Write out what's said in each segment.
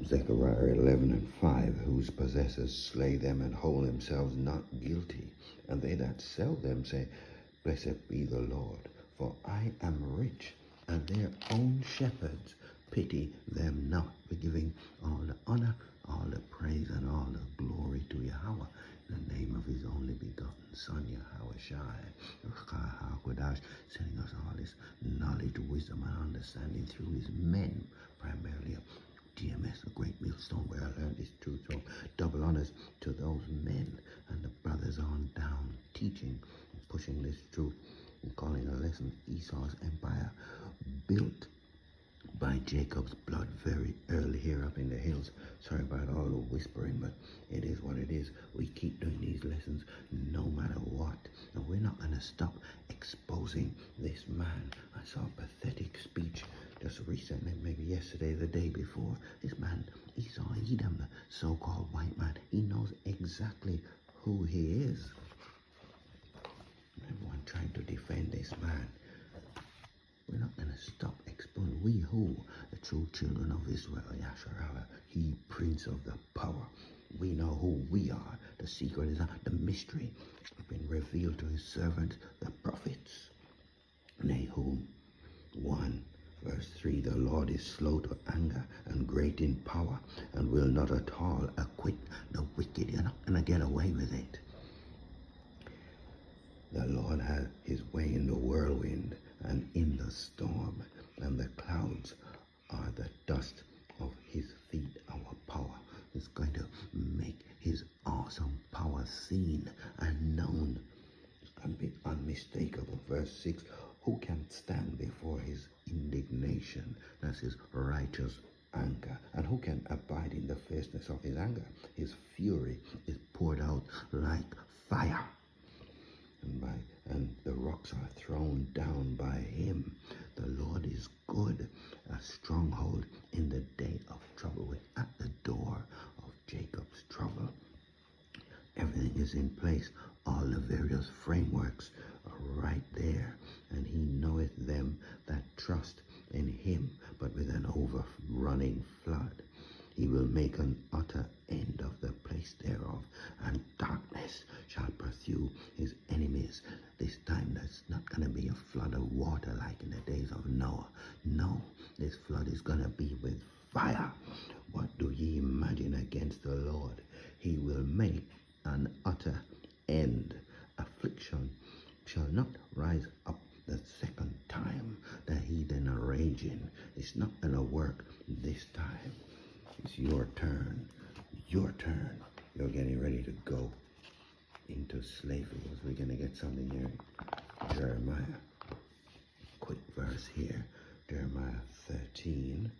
Zechariah 11 and 5, whose possessors slay them and hold themselves not guilty, and they that sell them say, Blessed be the Lord, for I am rich, and their own shepherds pity them not. We're giving all the honor, all the praise, and all the glory to Yahweh, in the name of his only begotten Son, Yahweh Shai, sending us all this knowledge, wisdom, and understanding through his men, primarily TMS, a great millstone where I learned this truth. So double honors to those men and the brothers on down, teaching and pushing this truth and calling a lesson Esau's empire, built by Jacob's blood very early here up in the hills. Sorry about all the whispering, but it is what it is. We keep doing these lessons no matter what, and we're not going to stop exposing this man. I saw a pathetic speech just recently, maybe yesterday, the day before. This man, Esau, Edom, the so-called white man, he knows exactly who he is. Everyone trying to defend this man. We're not going to stop exposing. We who? The true children of Israel, Yasharala, he prince of the power. We know who we are. The secret is the mystery has been revealed to his servants, the prophets. Nahum 1 verse 3, the Lord is slow to anger and great in power, and will not at all acquit the wicked. You're not going to get away with it. The Lord has his way in the whirlwind and in the storm, and the clouds are the dust of his feet. Our power is going to make his awesome power seen and known. It's going to be unmistakable. Verse 6, who can stand before his indignation? That's his righteous anger. And who can abide in the fierceness of his anger? His fury is poured out like fire, and the rocks are thrown down by him. The Lord is good, a stronghold in the day of trouble. We're at the door of Jacob's trouble. Everything is in place. All the various frameworks are right there. And he knoweth them that trust in him, but with an overrunning flood. He will make an utter end of the place thereof, and darkness shall pursue his enemies. This time there's not going to be a flood of water like in the days of Noah. No, this flood is going to be with fire. What do ye imagine against the Lord? He will make an utter end. Affliction shall not rise up the second time. The heathen are raging. It's not going to work this time. It's your turn. Your turn. You're getting ready to go into slavery. We're going to get something here. Jeremiah. Quick verse here. Jeremiah 13.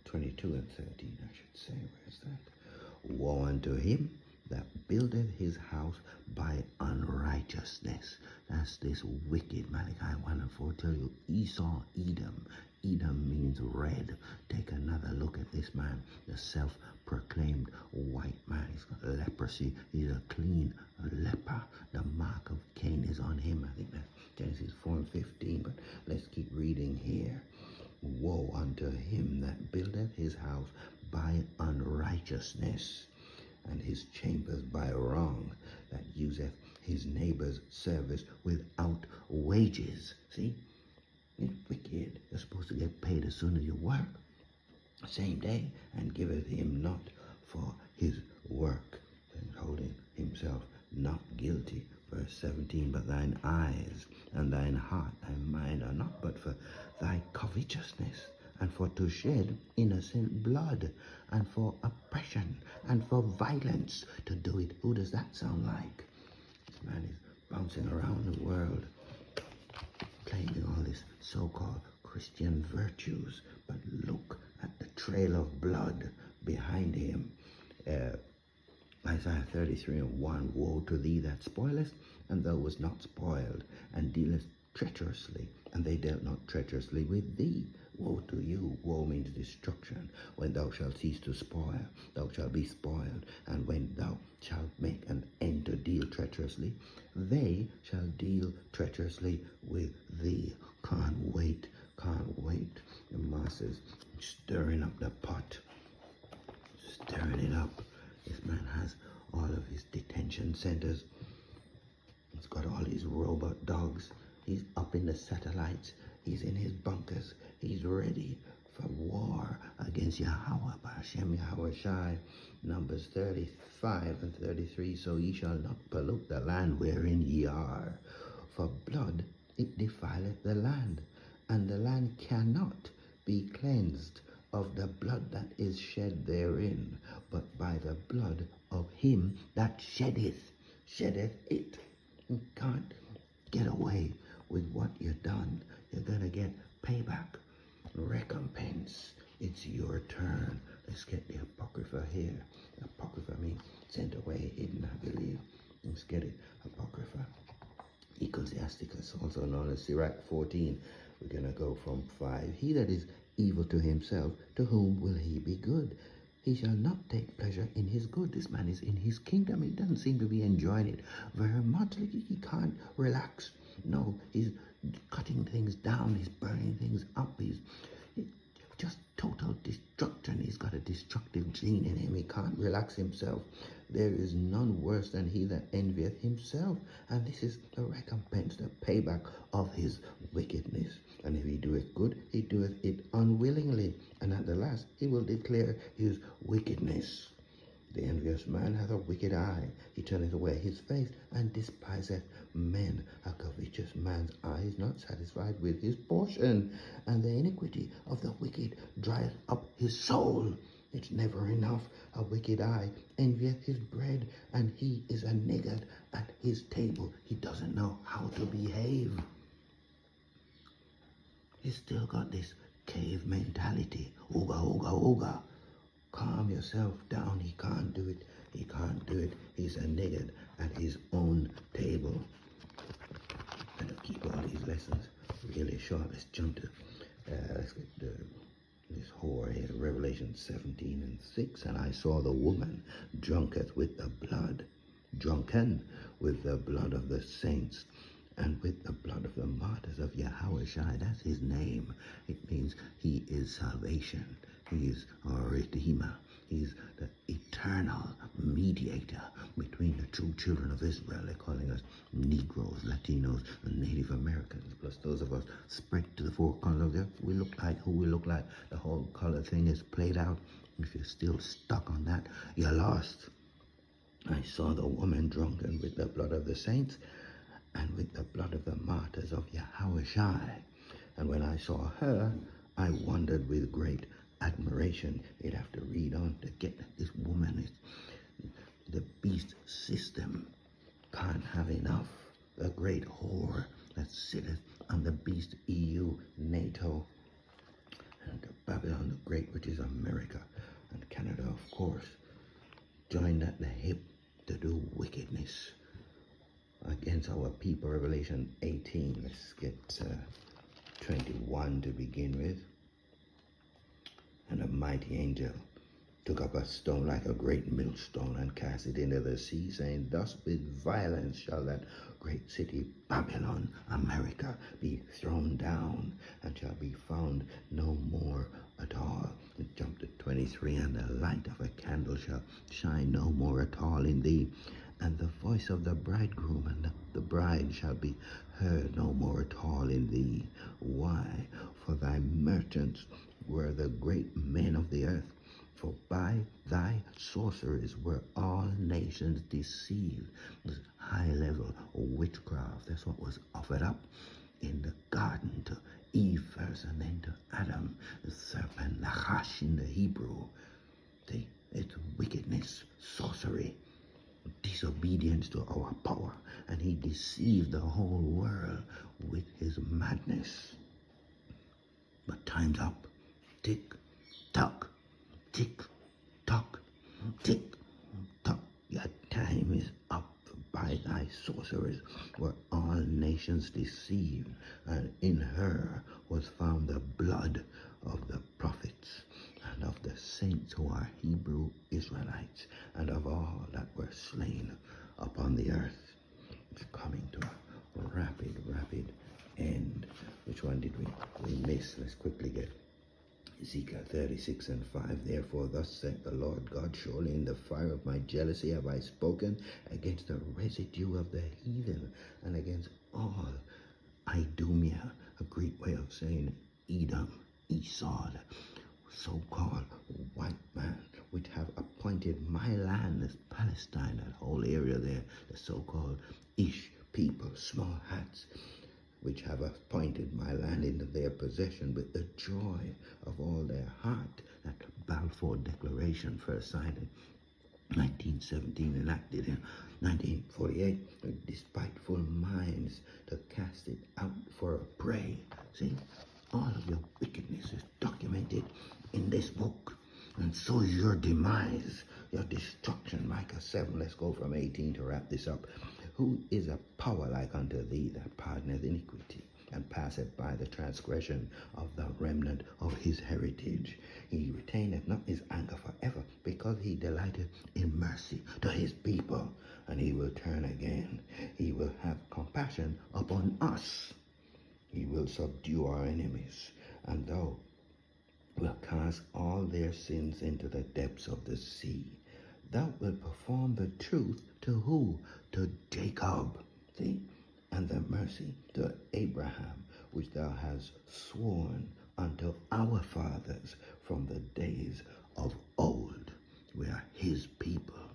22 and 13, I should say. Where's that? Woe unto him that buildeth his house by unrighteousness. That's this wicked. Malachi 1 and 4 tell you Esau, Edom. Edom means red. Take another look at this man, the self-proclaimed white man. He's got leprosy. He's a clean leper. The mark of Cain is on him. I think that's Genesis 4 and 15. But let's keep reading here. Woe unto him that buildeth his house by unrighteousness, and his chambers by wrong, that useth his neighbor's service without wages. See? It's wicked. You're supposed to get paid as soon as you work, same day, and giveth him not for his work, and holding himself not guilty. Verse 17, but thine eyes and thine heart, thy mind are not but for thy covetousness, and for to shed innocent blood, and for oppression, and for violence to do it. Who does that sound like? This man is bouncing around the world, claiming all this so-called Christian virtues, but look at the trail of blood behind him. Isaiah 33 and 1, woe to thee that spoilest, and thou wast not spoiled, and dealest treacherously, and they dealt not treacherously with thee. Woe to you. Woe means destruction. When thou shalt cease to spoil, thou shalt be spoiled, and when thou shalt make an end to deal treacherously, they shall deal treacherously with thee. Can't wait Can't wait. The master's stirring up the pot, stirring it up. This man has all of his detention centers. He's got all his robot dogs. He's up in the satellites. He's in his bunkers. He's ready for war against Yahweh, Hashem Yahweh Shai. Numbers 35 and 33. So ye shall not pollute the land wherein ye are. For blood it defileth the land, and the land cannot be cleansed of the blood that is shed therein, but by the blood of him that sheddeth it. You can't get away with what you've done. You're gonna get payback, recompense. It's your turn. Let's get the Apocrypha here. Apocrypha means sent away, hidden, I believe. Let's get it. Apocrypha. Ecclesiasticus, also known as Sirach 14. We're going to go from 5. He that is evil to himself, to whom will he be good? He shall not take pleasure in his good. This man is in his kingdom. He doesn't seem to be enjoying it very much. Like he can't relax. No, he's cutting things down. He's burning things up. He's just total destruction. He's got a destructive gene in him. He can't relax himself. There is none worse than he that envieth himself. And this is the recompense, the payback of his wickedness. And if he doeth good, he doeth it unwillingly. And at the last he will declare his wickedness. The envious man hath a wicked eye. He turneth away his face and despiseth men. A covetous man's eye is not satisfied with his portion, and the iniquity of the wicked drieth up his soul. It's never enough. A wicked eye envieth his bread, and he is a niggard at his table. He doesn't know how to behave. He's still got this cave mentality. Ooga, ooga, ooga. Calm yourself down. He can't do it. He can't do it. He's a niggard at his own table. I'm going to keep all these lessons really short. Let's jump to, let's get this whore here, Revelation 17 and 6. And I saw the woman drunken with the blood of the saints, and with the blood of the martyrs of Yahweh Shai. That's his name. It means he is salvation. He is our Redeemer. He's the eternal mediator between the true children of Israel. They're calling us Negroes, Latinos, and Native Americans, plus those of us spread to the four corners of the earth. We look like who we look like. The whole color thing is played out. If you're still stuck on that, you're lost. I saw the woman drunken with the blood of the saints and with the blood of the martyrs of Yahweh Shai. And when I saw her, I wondered with great admiration. You'd have to read on to get this woman. The beast system can't have enough. The great whore that sitteth on the beast, EU, NATO, and Babylon the Great, which is America, and Canada, of course, joined at the hip to do wickedness against our people. Revelation 18. Let's get 21 to begin with. And a mighty angel took up a stone like a great millstone and cast it into the sea, saying, thus with violence shall that great city Babylon, America, be thrown down, and shall be found no more at all. It jumped to 23. And the light of a candle shall shine no more at all in thee, and the voice of the bridegroom and the bride shall be heard no more at all in thee. Why? For thy merchants were the great men of the earth, for by thy sorceries were all nations deceived. It was high-level witchcraft. That's what was offered up in the garden to Eve first, and then to Adam, the serpent, Nachash in the Hebrew. It's wickedness, sorcery, disobedience to our power, and he deceived the whole world with his madness. But time's up. Tick, tock, tick, tock, tick, tock. Your time is up. By thy sorceries were all nations deceived, and in her was found the blood of the prophets and of the saints who are Hebrew Israelites, and of all that were slain upon the earth. It's coming to a rapid And which one did we miss? Let's quickly get Ezekiel 36:5. Therefore, thus saith the Lord God, surely in the fire of my jealousy have I spoken against the residue of the heathen, and against all Idumea, a Greek way of saying Edom, Esau, so-called white man, which have appointed my land, as Palestine, that whole area there, the so-called Ish people, small hats, which have appointed my land into their possession with the joy of all their heart. That Balfour Declaration, first signed in 1917, enacted in 1948, with despiteful minds to cast it out for a prey. See, all of your wickedness is documented in this book, and so is your demise, your destruction. Micah 7, let's go from 18 to wrap this up. Who is a power like unto thee that pardoneth iniquity, and passeth by the transgression of the remnant of his heritage? He retaineth not his anger forever, because he delighteth in mercy to his people, and he will turn again. He will have compassion upon us. He will subdue our enemies, and thou wilt cast all their sins into the depths of the sea. Thou wilt perform the truth to who? To Jacob, see, and the mercy to Abraham, which thou hast sworn unto our fathers from the days of old. We are his people.